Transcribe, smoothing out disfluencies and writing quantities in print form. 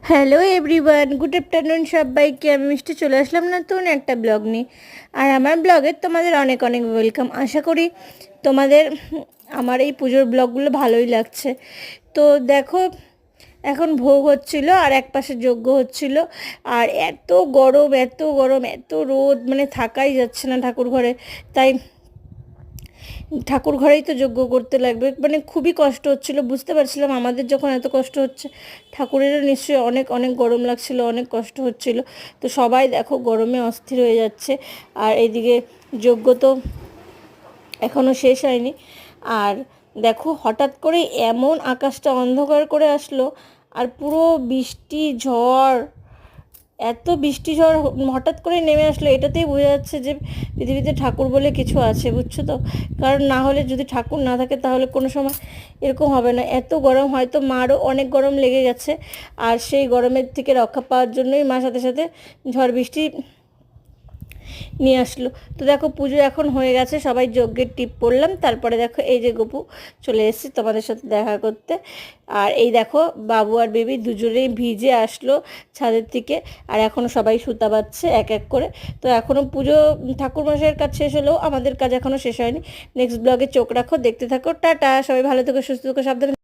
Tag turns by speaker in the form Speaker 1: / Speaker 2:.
Speaker 1: Hello everyone, good afternoon সবাইকে। আমি মিষ্টি চলে আসলাম নতুন একটা ব্লগ নিয়ে। আর আমার ব্লগে তোমাদের অনেক অনেক ওয়েলকাম। আশা করি তোমাদের আমার এই পুজোর ব্লগগুলো ভালোই লাগছে। তো দেখো, এখন ভোগ হচ্ছিল আর এক পাশে যজ্ঞ হচ্ছিল। আর এত গরম, এত গরম, এত রোদ, মানে থাকাই যাচ্ছে না ঠাকুর ঘরে। তাই ঠাকুর ঘরেই তো যজ্ঞ করতে লাগবে, মানে খুবই কষ্ট হচ্ছিল। বুঝতে পারছিলাম আমাদের যখন এত কষ্ট হচ্ছে, ঠাকুরেরও নিশ্চয়ই অনেক অনেক গরম লাগছিল, অনেক কষ্ট হচ্ছিল। তো সবাই দেখো গরমে অস্থির হয়ে যাচ্ছে। আর এইদিকে যজ্ঞ তো এখনও শেষ হয়নি। আর দেখো হঠাৎ করে এমন আকাশটা অন্ধকার করে আসলো, আর পুরো বৃষ্টি ঝড়, এত বৃষ্টি ঝড় হঠাৎ করে নেমে আসলো। এটাতেই বোঝা যাচ্ছে যে পৃথিবীতে ঠাকুর বলে কিছু আছে, বুঝছো তো। কারণ না হলে, যদি ঠাকুর না থাকে তাহলে কোনো সময় এরকম হবে না। এত গরম, হয়তো মারও অনেক গরম লেগে গেছে। আর সেই গরমের থেকে রক্ষা পাওয়ার জন্যই মা সাথে সাথে ঝড় বৃষ্টি নিয়ে আসলো। তো দেখো পুজো এখন হয়ে গেছে, সবাই যজ্ঞের টিপ পড়লাম। তারপরে দেখো এই যে গপু চলে এসেছি তোমাদের সাথে দেখা করতে। আর এই দেখো বাবু আর বেবি দুজনেই ভিজে আসলো ছাদের থেকে। আর এখনও সবাই সুতা বাঁধছে এক এক করে। তো এখনও পুজো, ঠাকুরমশাইয়ের কাজ শেষ হলেও আমাদের কাজ এখনও শেষ হয়নি। নেক্সট ব্লগে চোখ রাখো, দেখতে থাকো। টাটা, সবাই ভালো থেকো, সুস্থ থেকো, সাবধানে।